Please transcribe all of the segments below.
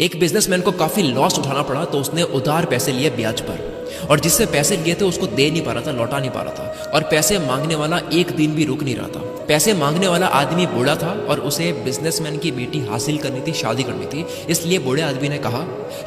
एक बिजनेसमैन को काफ़ी लॉस उठाना पड़ा तो उसने उधार पैसे लिए ब्याज पर, और जिससे पैसे लिए थे उसको दे नहीं पा रहा था, लौटा नहीं पा रहा था, और पैसे मांगने वाला एक दिन भी रुक नहीं रहा था। पैसे मांगने वाला आदमी बूढ़ा था और उसे बिजनेसमैन की बेटी हासिल करनी थी, शादी करनी थी। इसलिए बूढ़े आदमी ने कहा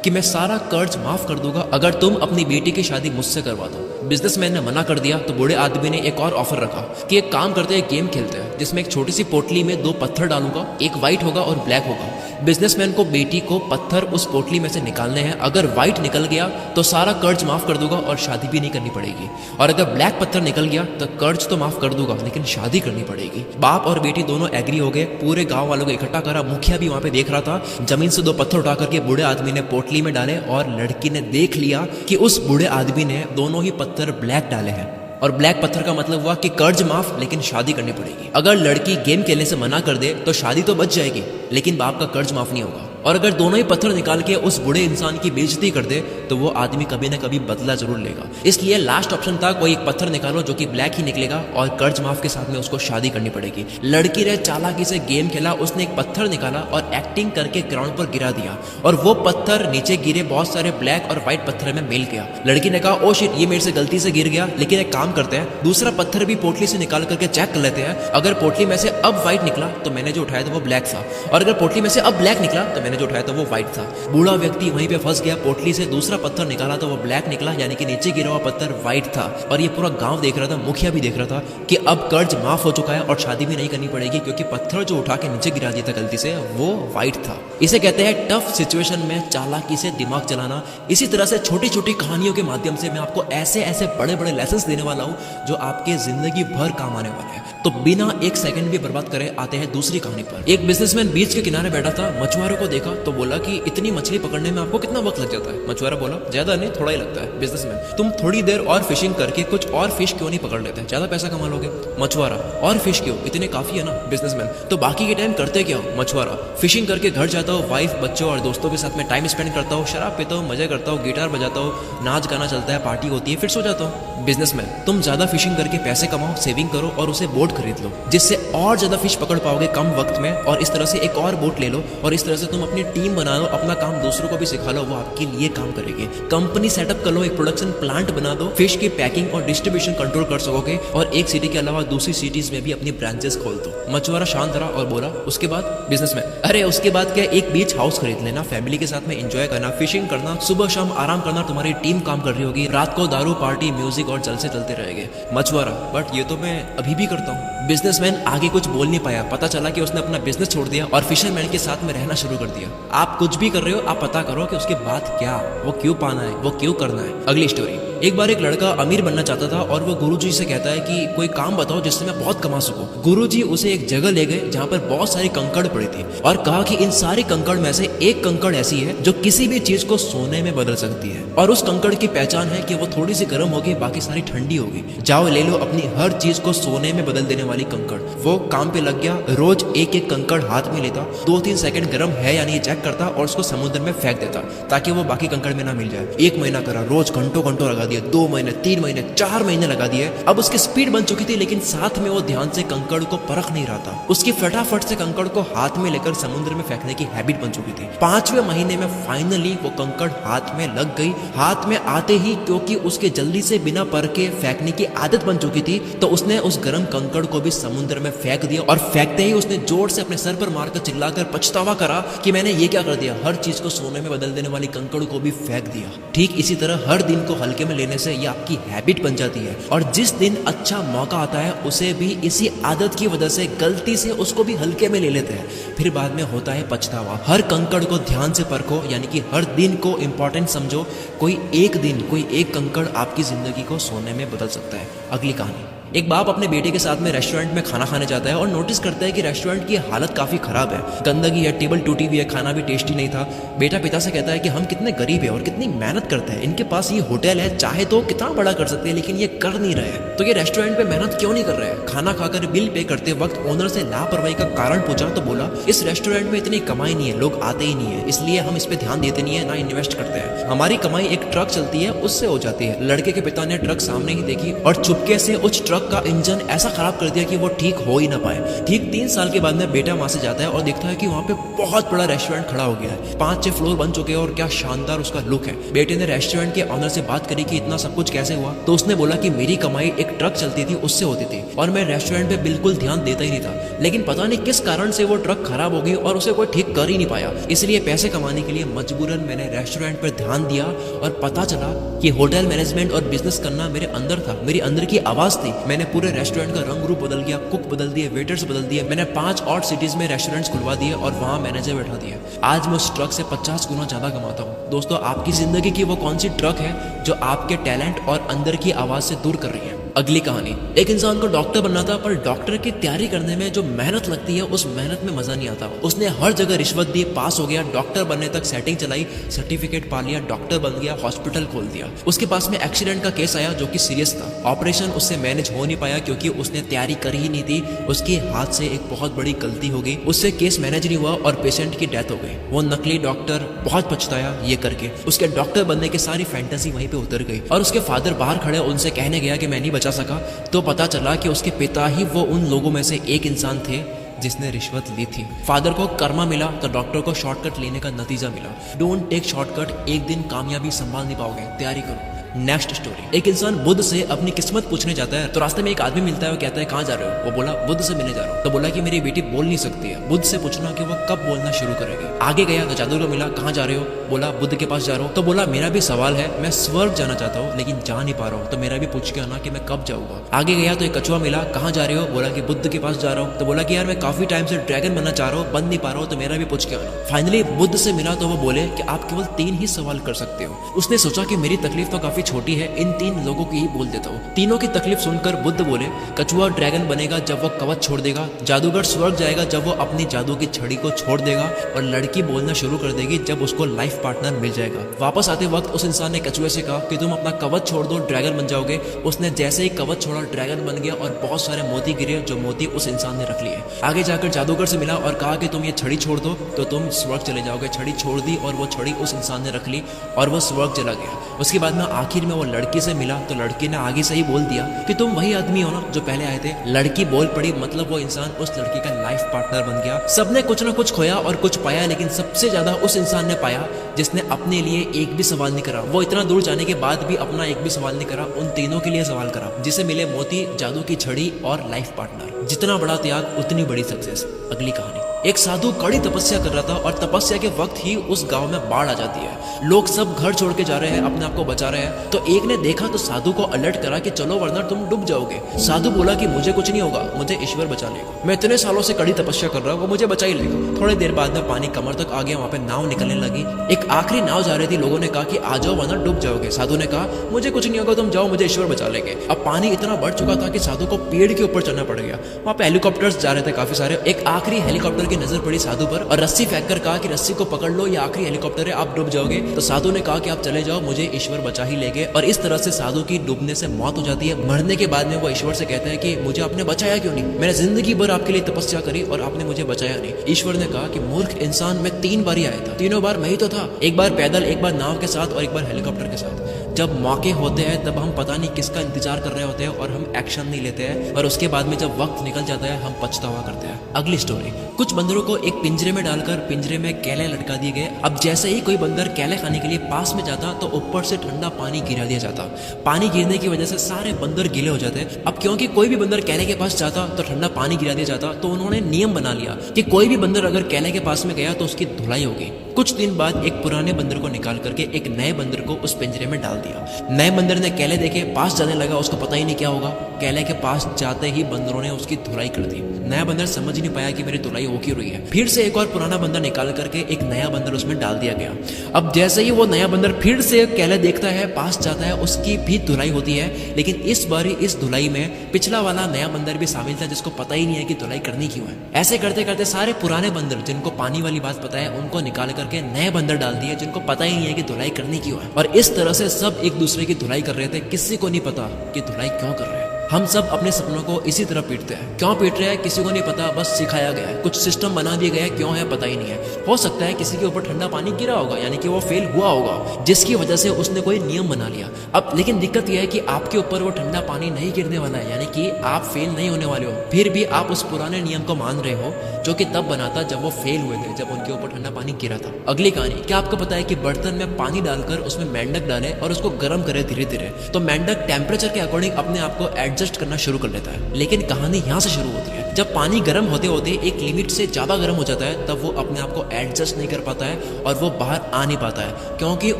कि मैं सारा कर्ज माफ कर दूंगा अगर तुम अपनी बेटी की शादी मुझसे करवा दो। बिजनेसमैन ने मना कर दिया तो बूढ़े आदमी ने एक और ऑफर रखा कि एक काम करते हैं, गेम खेलते हैं जिसमें एक छोटी सी पोटली में 2 पत्थर डालूंगा, एक व्हाइट होगा और ब्लैक होगा। बिजनेसमैन को बेटी को पत्थर उस पोटली में से निकालने हैं। अगर व्हाइट निकल गया तो सारा कर्ज माफ कर दूंगा और शादी भी नहीं करनी पड़ेगी, और अगर ब्लैक पत्थर निकल गया तो कर्ज तो माफ कर दूंगा लेकिन शादी करनी पड़ेगी। बाप और बेटी दोनों एग्री हो गए, पूरे गांव वालों को इकट्ठा करा। मुखिया भी वहां पे देख रहा था। जमीन से 2 पत्थर उठा करके बूढ़े आदमी ने पोटली में डाले और लड़की ने देख लिया कि उस बूढ़े आदमी ने दोनों ही पत्थर ब्लैक डाले हैं, और ब्लैक पत्थर का मतलब हुआ कि कर्ज माफ लेकिन शादी करनी पड़ेगी। अगर लड़की गेम खेलने से मना कर दे तो शादी तो बच जाएगी लेकिन बाप का कर्ज माफ नहीं होगा, और अगर दोनों ही पत्थर निकाल के उस बूढ़े इंसान की बेइज्जती कर दे तो वो आदमी कभी ना कभी बदला जरूर लेगा। इसलिए लास्ट ऑप्शन था कोई एक पत्थर निकालो जो कि ब्लैक ही निकलेगा और कर्ज माफ के साथ में उसको शादी करनी पड़ेगी। लड़की ने चालाकी से गेम खेला, उसने एक पत्थर निकाला और एक्टिंग करके ग्राउंड पर गिरा दिया, और वो पत्थर नीचे गिरे, बहुत सारे ब्लैक और व्हाइट पत्थर में मिल गया। लड़की ने कहा ओ शिट, ये मेरे से गलती से गिर गया, लेकिन एक काम करते हैं, दूसरा पत्थर भी पोटली से निकाल करके चेक कर लेते हैं। अगर पोटली में से अब व्हाइट निकला तो मैंने जो उठाया था वो ब्लैक था, और अगर पोटली में से अब ब्लैक निकला तो मैंने जो उठाया था वो व्हाइट था। बूढ़ा व्यक्ति वहीं पे फंस गया। पोटली से दूसरा पत्थर निकाला तो वो ब्लैक निकला, यानी कि नीचे गिरा हुआ पत्थर व्हाइट था, और ये पूरा गांव देख रहा था, मुखिया भी देख रहा था कि अब कर्ज माफ हो चुका है और शादी भी नहीं करनी पड़ेगी क्योंकि पत्थर जो उठा के नीचे गिरा दिया था गलती से वो व्हाइट था। इसे कहते हैं टफ सिचुएशन में चालाकी से दिमाग चलाना। इसी तरह से छोटी छोटी कहानियों के माध्यम से मैं आपको ऐसे ऐसे बड़े बड़े लेसन देने वाला हूँ जो आपके जिंदगी भर काम आने वाले हैं। तो बिना एक सेकंड भी बर्बाद करे आते हैं दूसरी कहानी पर। एक बिजनेसमैन बीच के किनारे बैठा था, मछुआरों को देखा तो बोला कि इतनी मछली पकड़ने में आपको कितना वक्त लग जाता है? मछुआरा बोला ज्यादा नहीं, थोड़ा ही लगता है। बिजनेसमैन तुम थोड़ी देर और फिशिंग करके कुछ और फिश क्यों नहीं पकड़ लेते, ज्यादा पैसा कमा लोगे। मछुआरा और फिश क्यों, इतने काफी है ना। बिजनेसमैन तो बाकी के टाइम करते क्या हो? मछुआरा फिशिंग करके घर जाता हूँ, वाइफ बच्चों और दोस्तों के साथ में टाइम स्पेंड करता हूँ, शराब पीता हूँ, मजे करता हूँ, गिटार बजाता हूँ, नाच गाना चलता है, पार्टी होती है, फिर सो जाता हूँ। बिजनेसमैन तुम ज्यादा फिशिंग करके पैसे कमाओ, सेविंग करो और उसे बोट खरीद लो जिससे और ज्यादा फिश पकड़ पाओगे कम वक्त में, और इस तरह से एक और बोट ले लो और इस तरह से तुम अपनी टीम बना लो, अपना काम दूसरों को भी सिखा लो, वो आपके लिए काम करेंगे। कंपनी सेटअप कर लो, एक प्रोडक्शन प्लांट बना दो, फिश की पैकिंग और डिस्ट्रीब्यूशन कंट्रोल कर सकोगे, और एक सिटी के अलावा दूसरी सिटीज में भी अपनी ब्रांचेस खोल दो। मछुआरा शांत रहा और बोला उसके बाद? बिजनेसमैन अरे उसके बाद क्या, एक बीच हाउस खरीद लेना, फैमिली के साथ में एंजॉय करना, फिशिंग करना, सुबह शाम आराम करना, तुम्हारी टीम काम कर रही होगी, रात को दारू पार्टी म्यूजिक और जलसे चलते रहेंगे। मछुआरा बट ये तो मैं अभी भी करता हूँ। बिजनेसमैन आगे कुछ बोल नहीं पाया, पता चला कि उसने अपना बिजनेस छोड़ दिया और फिशरमैन के साथ में रहना शुरू कर दिया। आप कुछ भी कर रहे हो, आप पता करो कि उसके बाद क्या, वो क्यों पाना है, वो क्यों करना है। अगली स्टोरी। एक बार एक लड़का अमीर बनना चाहता था और वो गुरुजी से कहता है कि कोई काम बताओ जिससे मैं बहुत कमा सकूं। गुरुजी उसे एक जगह ले गए जहां पर बहुत सारी कंकड़ पड़ी थी और कहा कि इन सारी कंकड़ में से एक कंकड़ ऐसी है जो किसी भी चीज को सोने में बदल सकती है, और उस कंकड़ की पहचान है कि वो थोड़ी सी गर्म होगी, बाकी सारी ठंडी होगी। जाओ ले लो अपनी हर चीज को सोने में बदल देने वाली कंकड़। वो काम पे लग गया, रोज एक एक कंकड़ हाथ में लेता, 2-3 सेकंड गर्म है या नहीं चेक करता और उसको समुद्र में फेंक देता ताकि वो बाकी कंकड़ में ना मिल जाए। 1 महीना करा, रोज घंटों घंटों लगा दिया, 2 महीने, 3 महीने, 4 महीने लगा दिए। अब उसकी स्पीड बन चुकी थी, लेकिन साथ में वो ध्यान से कंकड़ को परख नहीं रहा था। उसकी फटाफट से कंकड़ को हाथ में लेकर समुद्र में फेंकने की हैबिट बन चुकी थी। 5वें महीने में फाइनली वो कंकड़ हाथ में लग गई। हाथ में आते ही, क्योंकि उसके जल्दी से बिना परखे फेंकने की आदत बन चुकी थी, तो उसने उस गर्म कंकड़ को भी समुद्र में फेंक दिया, और फेंकते ही उसने जोर से अपने सर पर मारकर चिल्लाकर पछतावा करा कि मैंने ये क्या कर दिया, हर चीज को सोने में बदल देने वाली कंकड़ को भी फेंक दिया। ठीक इसी तरह हर दिन को हल्के में लेने से ये आपकी हैबिट बन जाती है, और जिस दिन अच्छा मौका आता है उसे भी इसी आदत की वजह से गलती से उसको भी हल्के में ले लेते हैं, फिर बाद में होता है पछतावा। हर कंकड़ को ध्यान से परखो, यानी कि हर दिन को इंपॉर्टेंट समझो। कोई एक दिन, कोई एक कंकड़ आपकी जिंदगी को सोने में बदल सकता है। अगली कहानी। एक बाप अपने बेटे के साथ में रेस्टोरेंट में खाना खाने जाता है और नोटिस करता है कि रेस्टोरेंट की हालत काफी खराब है, गंदगी है, टेबल टूटी हुई है, खाना भी टेस्टी नहीं था। बेटा पिता से कहता है कि हम कितने गरीब है और कितनी मेहनत करते हैं, इनके पास ये होटल है, चाहे तो कितना बड़ा कर सकते हैं, लेकिन ये कर नहीं रहे हैं, तो ये रेस्टोरेंट पे मेहनत क्यों नहीं कर रहे हैं। खाना खाकर बिल पे करते वक्त ओनर से लापरवाही का कारण पूछा तो बोला इस रेस्टोरेंट में इतनी कमाई नहीं है, लोग आते ही नहीं है, इसलिए हम इस पे ध्यान देते नहीं है, ना इन्वेस्ट करते हैं। हमारी कमाई एक ट्रक चलती है उससे हो जाती है। लड़के के पिता ने ट्रक सामने ही देखी और चुपके से उस ट्रक ट्रक का इंजन ऐसा खराब कर दिया कि वो ठीक हो ही ना पाए। ठीक 3 साल के बाद में बेटा वहां से जाता है और देखता है कि वहां पे बहुत बड़ा रेस्टोरेंट खड़ा हो गया है, 5-6 फ्लोर बन चुके हैं और क्या शानदार उसका लुक है। बेटे ने रेस्टोरेंट के ऑनर से बात करी कि इतना सब कुछ कैसे हुआ, तो उसने बोला कि मेरी कमाई एक ट्रक चलती थी उससे होती थी और मैं रेस्टोरेंट पे बिल्कुल ध्यान देता ही नहीं था, लेकिन पता नहीं किस कारण से वो ट्रक खराब हो गई और उसे कोई ठीक कर ही नहीं पाया। इसलिए पैसे कमाने के लिए मजबूरन मैंने रेस्टोरेंट पर ध्यान दिया और पता चला कि होटल मैनेजमेंट और बिजनेस करना मेरे अंदर था, मेरी अंदर की आवाज थी। मैंने पूरे रेस्टोरेंट का रंग रूप बदल दिया, कुक बदल दिए, वेटर्स बदल दिए। मैंने 5 और सिटीज में रेस्टोरेंट्स खुलवा दिए और वहां मैनेजर बैठा दिया। आज मैं उस ट्रक से 50 गुना ज्यादा कमाता हूँ। दोस्तों, आपकी जिंदगी की वो कौन सी ट्रक है जो आपके टैलेंट और अंदर की आवाज से दूर कर रही है? अगली कहानी, एक इंसान को डॉक्टर बनना था, पर डॉक्टर की तैयारी करने में जो मेहनत लगती है उस मेहनत में मजा नहीं आता। उसने हर जगह रिश्वत दी, पास हो गया, डॉक्टर बनने तक सेटिंग चलाई, सर्टिफिकेट पा लिया, डॉक्टर बन गया, हॉस्पिटल खोल दिया। उसके पास में एक्सीडेंट का केस आया जो कि सीरियस था। ऑपरेशन उससे मैनेज हो नहीं पाया क्योंकि उसने तैयारी करी ही नहीं थी। उसके हाथ से एक बहुत बड़ी गलती हो गई, उससे केस मैनेज नहीं हुआ और पेशेंट की डेथ हो गई। वो नकली डॉक्टर बहुत पछताया ये करके। उसके डॉक्टर बनने की सारी फैंटेसी वहीं पे उतर गई और उसके फादर बाहर खड़े उनसे कहने गया कि मैं नहीं बचा सका, तो पता चला कि उसके पिता ही वो उन लोगों में से एक इंसान थे जिसने रिश्वत ली थी। फादर को कर्मा मिला तो डॉक्टर को शॉर्टकट लेने का नतीजा मिला। डोंट टेक शॉर्टकट, एक दिन कामयाबी संभाल नहीं पाओगे, तैयारी करो। नेक्स्ट स्टोरी, एक इंसान बुद्ध से अपनी किस्मत पूछने जाता है तो रास्ते में एक आदमी मिलता है। वो कहता है कहाँ जा रहे हो? वो बोला बुद्ध से मिलने जा रहा हूँ। तो बोला कि मेरी बेटी बोल नहीं सकती है, बुद्ध से पूछना कि वो कब बोलना शुरू करेगी। आगे गया तो जादूगर मिला, कहाँ जा रहे हो? बोला बुद्ध के पास जा रहा हूँ। तो बोला मेरा भी सवाल है, मैं स्वर्ग जाना चाहता हूँ लेकिन जा नहीं पा रहा हूँ, तो मेरा भी पूछ के आना कि मैं कब जाऊंगा। आगे गया तो एक कछुआ मिला, कहाँ जा रहे हो? बोला कि बुद्ध के पास जा रहा हूँ। तो बोला कि यार मैं काफी टाइम से ड्रैगन बनना चाह रहा हूँ, बन नहीं पा रहा हूँ, तो मेरा भी पूछ के आना। फाइनली बुद्ध से मिला तो वो बोले कि आप केवल 3 ही सवाल कर सकते हो। उसने सोचा कि मेरी तकलीफ तो काफी छोटी है, इन 3 लोगों की ही बोल देता हूँ। तीनों की तकलीफ सुनकर बुद्ध बोले, कछुआ ड्रैगन बनेगा जब वो कवच छोड़ देगा, जादूगर स्वर्ग जाएगा जब वो अपनी जादू की छड़ी को छोड़ देगा, और लड़की बोलना शुरू कर देगी जब उसको लाइफ पार्टनर मिल जाएगा। वापस आते वक्त उस इंसान ने कछुए से कहा कि तुम अपना कवच छोड़ दो, ड्रैगन बन जाओगे। उसने जैसे ही कवच छोड़ा, ड्रैगन बन गया और बहुत सारे मोती गिरे, जो मोती उस इंसान ने रख लिए। आगे जाकर जादूगर से मिला और कहा कि तुम ये छड़ी छोड़ दो तो तुम स्वर्ग चले जाओगे। छड़ी छोड़ दी और वो छड़ी उस इंसान ने रख ली और वो स्वर्ग चला गया। उसके बाद में आखिर में वो लड़की से मिला तो लड़की ने आगे से ही बोल दिया कि तुम वही आदमी हो ना जो पहले आए थे। लड़की बोल पड़ी, मतलब वो इंसान उस लड़की का लाइफ पार्टनर बन गया। सबने कुछ ना कुछ खोया और कुछ पाया, लेकिन सबसे ज्यादा उस इंसान ने पाया जिसने अपने लिए एक भी सवाल नहीं करा। वो इतना दूर जाने के बाद भी अपना एक भी सवाल नहीं करा, उन तीनों के लिए सवाल करा, जिसे मिले मोती, जादू की छड़ी और लाइफ पार्टनर। जितना बड़ा त्याग उतनी बड़ी सक्सेस। अगली कहानी, एक साधु कड़ी तपस्या कर रहा था और तपस्या के वक्त ही उस गांव में बाढ़ आ जाती है। लोग सब घर छोड़ के जा रहे हैं, अपने आप को बचा रहे हैं। तो एक ने देखा तो साधु को अलर्ट करा कि चलो वरना तुम डूब जाओगे। साधु बोला कि मुझे कुछ नहीं होगा, मुझे ईश्वर बचा लेगा। मैं इतने सालों से कड़ी तपस्या कर रहा हूँ, वो मुझे बचा ही लेगा। थोड़ी देर बाद में पानी कमर तक आ गया, वहाँ पे नाव निकलने लगी। एक आखिरी नाव जा रही थी, लोगों ने कहा कि आ जाओ वरना डूब जाओगे। साधु ने कहा मुझे कुछ नहीं होगा, तुम जाओ, मुझे ईश्वर बचा लेंगे। अब पानी इतना बढ़ चुका था कि साधु को पेड़ के ऊपर चढ़ना पड़ गया। वहाँ पे हेलीकॉप्टर्स जा रहे थे काफी सारे। एक आखिरी हेलीकॉप्टर की नजर पड़ी साधु पर और रस्सी फेंक कर कहा कि रस्सी को पकड़ लो, ये आखिरी हेलीकॉप्टर है, आप डूब जाओगे। तो साधु ने कहा कि आप चले जाओ, मुझे ईश्वर बचा ही लेंगे। और इस तरह से साधु की डूबने से मौत हो जाती है। मरने के बाद में वो ईश्वर से कहता है कि मुझे आपने बचाया क्यों नहीं? मैंने जिंदगी भर आपके लिए तपस्या करी और आपने मुझे बचाया नहीं। ईश्वर ने कहा कि मूर्ख इंसान, मैं 3 बार ही आया था, तीनों बार मैं ही तो था। एक बार पैदल, एक बार नाव के साथ और एक बार हेलीकॉप्टर के साथ। जब मौके होते हैं तब हम पता नहीं किसका इंतजार कर रहे होते हैं और हम एक्शन नहीं लेते हैं, और उसके बाद में जब वक्त निकल जाता है हम पछतावा करते हैं। अगली स्टोरी, कुछ बंदरों को एक पिंजरे में डालकर पिंजरे में केले लटका दिए गए। अब जैसे ही कोई बंदर केले खाने के लिए पास में जाता तो ऊपर से ठंडा पानी गिरा दिया जाता। पानी गिरने की वजह से सारे बंदर गीले हो जाते। अब क्योंकि कोई भी बंदर केले के पास जाता तो ठंडा पानी गिरा दिया जाता, तो उन्होंने नियम बना लिया कि कोई भी बंदर अगर केले के पास में गया तो उसकी धुलाई होगी। कुछ दिन बाद एक पुराने बंदर को निकाल करके एक नए बंदर को उस पिंजरे में डाल दिया। नए बंदर ने केले देखे, पास जाने लगा, उसको पता ही नहीं क्या होगा। केले के पास जाते ही बंदरों ने उसकी धुलाई कर दी। नया बंदर समझ ही नहीं पाया कि मेरी धुलाई हो क्यों रही है। फिर से एक और पुराना बंदर निकाल करके एक नया बंदर उसमें डाल दिया गया। अब जैसे ही वो नया बंदर फिर से केले देखता है, पास जाता है, उसकी भी धुलाई होती है। लेकिन इस बार इस धुलाई में पिछला वाला नया बंदर भी शामिल था, जिसको पता ही नहीं है कि धुलाई करनी क्यों है। ऐसे करते करते सारे पुराने बंदर जिनको पानी वाली बात पता है उनको निकाल करके नए बंदर डाल दिए जिनको पता ही नहीं है कि धुलाई करनी क्यों है। और इस तरह से सब एक दूसरे की धुलाई कर रहे थे, किसी को नहीं पता कि धुलाई क्यों कर रहे हैं। हम सब अपने सपनों को इसी तरह पीटते हैं। क्यों पीट रहे हैं किसी को नहीं पता, बस सिखाया गया है, कुछ सिस्टम बना दिए गए हैं, क्यों है पता ही नहीं है। हो सकता है किसी के ऊपर ठंडा पानी गिरा होगा, यानी कि वो फेल हुआ होगा, जिसकी वजह से उसने कोई नियम बना लिया। अब लेकिन दिक्कत यह है कि आपके ऊपर वो ठंडा पानी नहीं गिरने वाला है, यानी कि आप फेल नहीं होने वाले हो, फिर भी आप उस पुराने नियम को मान रहे हो जो कि तब बना था जब वो फेल हुए थे, जब उनके ऊपर ठंडा पानी गिरा था। अगली कहानी, क्या आपको पता है कि बर्तन में पानी डालकर उसमें मेंढक डाले और उसको गर्म करे धीरे धीरे, तो मेंढक टेम्परेचर के अकॉर्डिंग अपने आप को एडजस्ट करना शुरू कर लेता है। लेकिन कहानी यहाँ से शुरू होती है, जब पानी गर्म होते होते एक लिमिट से ज्यादा गर्म हो जाता है, तब वो अपने आप को एडजस्ट नहीं कर पाता है और वो बाहर आ नहीं पाता है, क्योंकि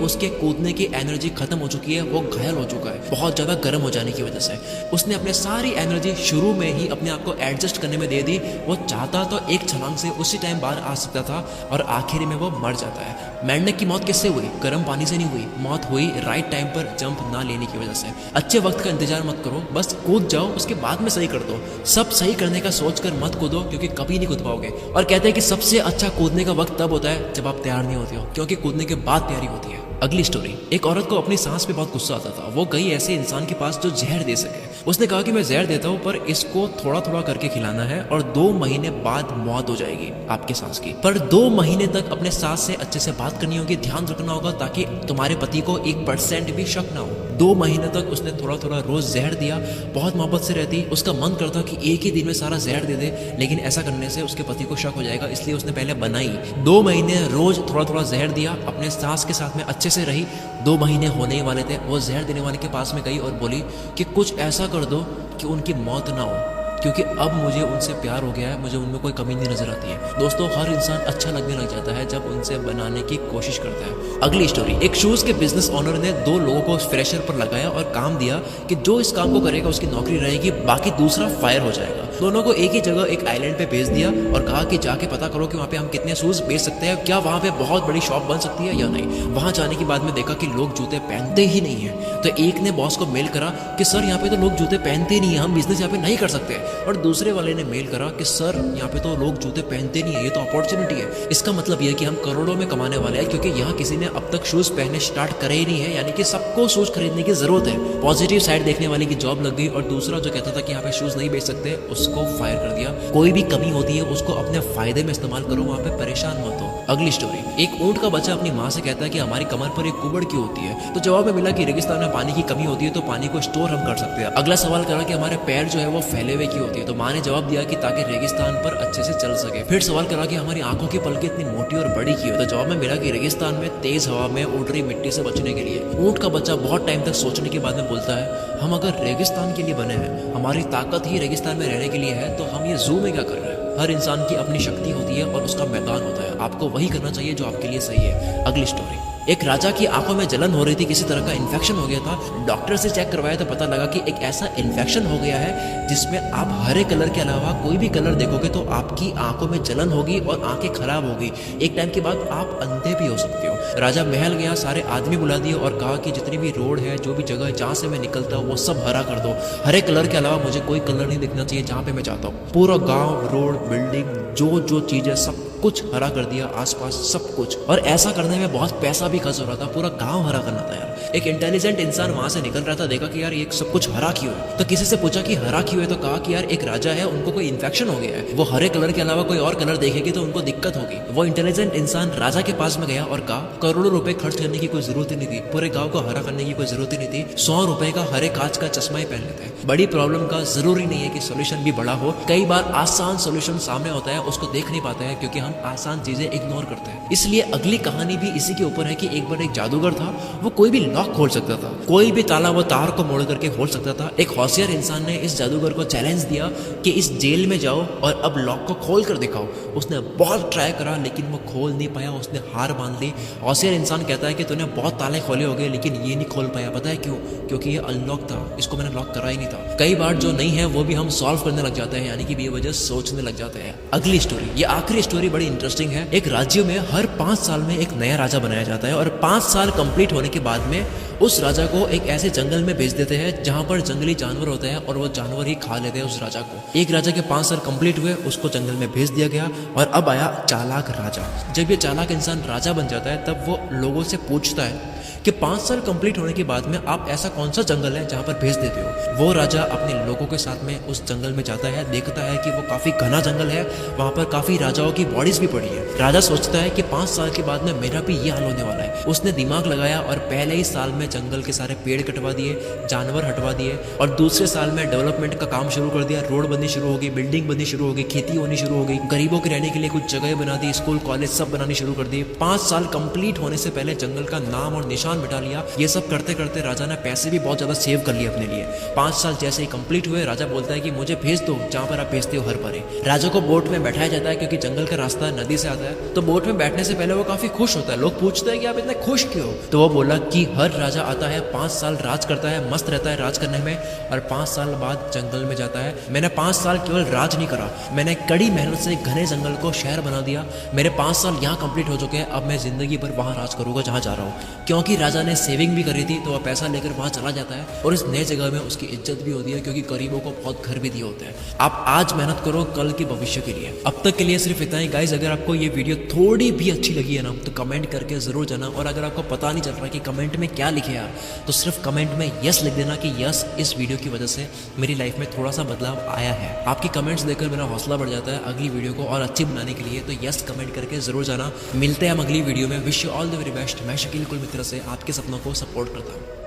उसके कूदने की एनर्जी खत्म हो चुकी है, वो घायल हो चुका है बहुत ज्यादा गर्म हो जाने की वजह से। उसने अपने सारी एनर्जी शुरू में ही अपने आप को एडजस्ट करने में दे दी। वो चाहता तो एक छलांग से उसी टाइम बाहर आ सकता था और आखिर में वो मर जाता है। मेंढक की मौत किससे हुई? गर्म पानी से नहीं हुई, मौत हुई राइट टाइम पर जंप ना लेने की वजह से। अच्छे वक्त का इंतजार मत करो, बस कूद जाओ, उसके बाद में सही कर दो। सब सही करने का सोचकर मत कूदो, क्योंकि कभी नहीं कूद पाओगे। और कहते हैं कि सबसे अच्छा कूदने का वक्त तब होता है जब आप तैयार नहीं होते हो, क्योंकि कूदने के बाद तैयारी होती है। अगली स्टोरी, एक औरत को अपनी सांस पे बहुत गुस्सा आता था। वो गई ऐसे इंसान के पास जो जहर दे सके। उसने कहा कि मैं जहर देता हूँ, पर इसको थोड़ा थोड़ा करके खिलाना है और 2 महीने बाद मौत हो जाएगी आपके सांस की। पर 2 महीने तक अपने सांस से अच्छे से बात करनी होगी, ध्यान रखना होगा, ताकि तुम्हारे पति को 1% भी शक ना हो। 2 महीने तक उसने थोड़ा थोड़ा रोज जहर दिया, बहुत मोहब्बत से रहती। उसका मन करता कि एक ही दिन में सारा जहर दे दे, लेकिन ऐसा करने से उसके पति को शक हो जाएगा, इसलिए उसने पहले बनाई। 2 महीने रोज थोड़ा थोड़ा जहर दिया, अपने सांस के साथ में अच्छे से रही। 2 महीने होने ही वाले थे, वो जहर देने वाले के पास में गई और बोली कि कुछ ऐसा कर दो कि उनकी मौत ना हो, क्योंकि अब मुझे उनसे प्यार हो गया है, मुझे उनमें कोई कमी नहीं नजर आती है। दोस्तों, हर इंसान अच्छा लगने लग जाता है जब उनसे बनाने की कोशिश करता है। अगली स्टोरी, एक शूज के बिजनेस ओनर ने 2 लोगों को फ्रेशर पर लगाया और काम दिया कि जो इस काम को करेगा उसकी नौकरी रहेगी, बाकी दूसरा फायर हो जाएगा। दोनों को एक ही जगह एक आइलैंड पे भेज दिया और कहा कि जाके पता करो कि वहाँ पे हम कितने शूज बेच सकते हैं, क्या वहाँ पे बहुत बड़ी शॉप बन सकती है या नहीं। वहाँ जाने के बाद में देखा कि लोग जूते पहनते ही नहीं है। तो एक ने बॉस को मेल करा कि सर यहाँ पे तो लोग जूते पहनते नहीं है, हम बिजनेस यहाँ पे नहीं कर सकते। और दूसरे वाले ने मेल करा कि सर यहाँ पे तो लोग जूते पहनते नहीं है, ये तो अपॉर्चुनिटी है। इसका मतलब ये है कि हम करोड़ों में कमाने वाले हैं, क्योंकि यहाँ किसी ने अब तक शूज पहनने स्टार्ट करे ही नहीं है, यानी कि सबको शूज खरीदने की जरूरत है। पॉजिटिव साइड देखने वाले की जॉब लग गई और दूसरा जो कहता था कि यहाँ पे शूज नहीं बेच सकते, उसको फायर कर दिया। कोई भी कमी होती है उसको अपने फायदे में इस्तेमाल करो, वहाँ पे परेशान मत हो। अगली स्टोरी, एक ऊंट का बच्चा अपनी माँ से कहता है कि हमारी कमर पर एक कुबड़ क्यों होती है। तो जवाब में मिला कि रेगिस्तान में पानी की कमी होती है, तो पानी को स्टोर हम कर सकते हैं। अगला सवाल करा कि हमारे पैर जो है वो फैले हुए क्यों होती है। तो माँ ने जवाब दिया कि ताकि रेगिस्तान पर अच्छे से चल सके। फिर सवाल करा कि हमारी आंखों की पलकें इतनी मोटी और बड़ी क्यों है। तो जवाब में मिला कि रेगिस्तान में तेज हवा में उड़ रही मिट्टी से बचने के लिए। ऊंट का बच्चा बहुत टाइम तक सोचने के बाद में बोलता है, हम अगर रेगिस्तान के लिए बने हैं, हमारी ताकत ही रेगिस्तान में रहने के लिए है, तो हम ये जू में क्या कर रहे हैं। हर इंसान की अपनी शक्ति होती है और उसका मैदान होता है, आपको वही करना चाहिए जो आपके लिए सही है। अगली स्टोरी, एक राजा की आंखों में जलन हो रही थी, किसी तरह का इन्फेक्शन हो गया था। डॉक्टर से चेक करवाया तो पता लगा कि एक ऐसा इन्फेक्शन हो गया है जिसमें आप हरे कलर के अलावा कोई भी कलर देखोगे तो आपकी आंखों में जलन होगी और आंखें खराब होगी। एक टाइम के बाद आप अंधे भी हो सकते हो। राजा महल गया, सारे आदमी बुला दिए और कहा कि जितनी भी रोड है, जो भी जगह जहाँ से मैं निकलता हूँ, वो सब हरा कर दो। हरे कलर के अलावा मुझे कोई कलर नहीं दिखना चाहिए जहाँ पे मैं जाता हूँ। पूरा गाँव, रोड, बिल्डिंग, जो चीज़ है सब कुछ हरा कर दिया, आसपास सब कुछ। और ऐसा करने में बहुत पैसा भी खर्च हो रहा था, पूरा गांव हरा करना था यार। एक इंटेलिजेंट इंसान वहां से निकल रहा था, देखा कि यार ये सब कुछ हरा क्यों है। तो किसी से पूछा कि हरा क्यों है, तो कहा कि यार एक राजा है, उनको कोई इन्फेक्शन हो गया है, वो हरे कलर के अलावा कोई और कलर देखेगी तो उनको दिक्कत होगी। वो इंटेलिजेंट इंसान राजा के पास में गया और कहा करोड़ों रुपए खर्च करने की कोई जरूरत ही नहीं थी, पूरे गाँव को हरा करने की कोई जरूरत ही नहीं थी, 100 रुपए का हरे कांच का चश्मा ही पहन लेते हैं। बड़ी प्रॉब्लम का जरूरी नहीं है कि सोल्यूशन भी बड़ा हो। कई बार आसान सोल्यूशन सामने होता है, उसको देख नहीं पाते हैं क्योंकि हम आसान चीजें इग्नोर करते हैं। इसलिए अगली कहानी भी इसी के ऊपर है कि एक बार एक जादूगर था, वो कोई भी लॉक खोल सकता था, कोई भी ताला वो तार को मोड़ करके खोल सकता था। एक होशियार इंसान ने इस जादूगर को चैलेंज दिया कि इस जेल में जाओ और अब लॉक को खोल कर दिखाओ। उसने बहुत ट्राई करा लेकिन वो खोल नहीं पाया, उसने हार मान ली। होशियार इंसान कहता है कि तूने बहुत ताले खोले होंगे लेकिन ये नहीं खोल पाया, पता है क्यों? क्योंकि ये अनलॉक था, इसको मैंने लॉक करा ही नहीं था। कई बार जो नहीं है वो भी हम सॉल्व करने लग जाते हैं, यानी कि बेवजह सोचने लग जाते हैं। अगली स्टोरी, ये आखिरी स्टोरी बड़ी इंटरेस्टिंग है। एक राज्य में हर 5 साल में एक नया राजा बनाया जाता है और 5 साल कंप्लीट होने के बाद में उस राजा को एक ऐसे जंगल में भेज देते हैं जहां पर जंगली जानवर होते हैं और वो जानवर ही खा लेते हैं उस राजा को। एक राजा के 5 साल कंप्लीट हुए, उसको जंगल में भेज दिया गया और अब आया चालाक राजा। जब ये चालाक इंसान राजा बन जाता है तब वो लोगों से पूछता है कि 5 साल कंप्लीट होने के बाद में आप ऐसा कौन सा जंगल है जहां पर भेज देते हो। वो राजा अपने लोगों के साथ में उस जंगल में जाता है, देखता है कि वो काफी घना जंगल है, वहां पर काफी राजाओं की बॉडीज भी पड़ी है। राजा सोचता है कि 5 साल के बाद में मेरा भी ये हाल होने वाला है। उसने दिमाग लगाया और पहले ही साल में जंगल के सारे पेड़ कटवा दिए, जानवर हटवा दिए और दूसरे साल में डेवलपमेंट का काम शुरू कर दिया। रोड बननी शुरू हो गई, बिल्डिंग बननी शुरू हो गई, खेती होनी शुरू हो गई, गरीबों के रहने के लिए कुछ जगह बना दी, स्कूल कॉलेज सब बनानी शुरू कर दिए। 5 साल कंप्लीट होने से पहले जंगल का नाम और निशान मिटा लिया। ये सब करते करते राजा ने पैसे भी बहुत ज्यादा सेव कर लिए अपने लिए। 5 साल जैसे ही कंप्लीट हुए, राजा बोलता है कि मुझे भेज दो जहां पर आप भेजते हो हर परे। राजा को बोट में बैठाया जाता है क्योंकि जंगल का रास्ता नदी से आता है, तो बोट में बैठने से पहले वो काफी खुश होता है। लोग पूछते हैं कि आप इतने खुश क्यों? तो वो बोला कि हर राजा आता है, 5 साल राज करता है, मस्त रहता है राज करने में, और 5 साल बाद जंगल में जाता है। मैंने 5 साल केवल राज नहीं करा, मैंने कड़ी मेहनत से घने जंगल को शहर बना दिया। मेरे 5 साल यहाँ कंप्लीट हो चुके हैं, अब मैं जिंदगी भर वहां राज करूंगा जहां जा रहा हूँ। क्योंकि राजा ने सेविंग भी करी थी तो वह पैसा लेकर वहां चला जाता है और इस नए जगह में उसकी इज्जत भी होती है क्योंकि गरीबों को बहुत घर भी दिए होते हैं। आप आज मेहनत करो कल के भविष्य के लिए। अब तक के लिए सिर्फ इतना ही गाइस। अगर आपको ये वीडियो थोड़ी भी अच्छी लगी है ना तो कमेंट करके जरूर जाना, और अगर आपको पता नहीं चल रहा कि कमेंट में क्या लिखे यार, तो सिर्फ कमेंट में यस लिख देना कि यस, इस वीडियो की वजह से मेरी लाइफ में थोड़ा सा बदलाव आया है। आपकी कमेंट्स देखकर मेरा हौसला बढ़ जाता है अगली वीडियो को और अच्छी बनाने के लिए। तो यस कमेंट करके जरूर जाना। मिलते हैं हम अगली वीडियो में। Wish you all the very best. मैं शकील कुल मित्र से आपके सपनों को सपोर्ट करता हूँ।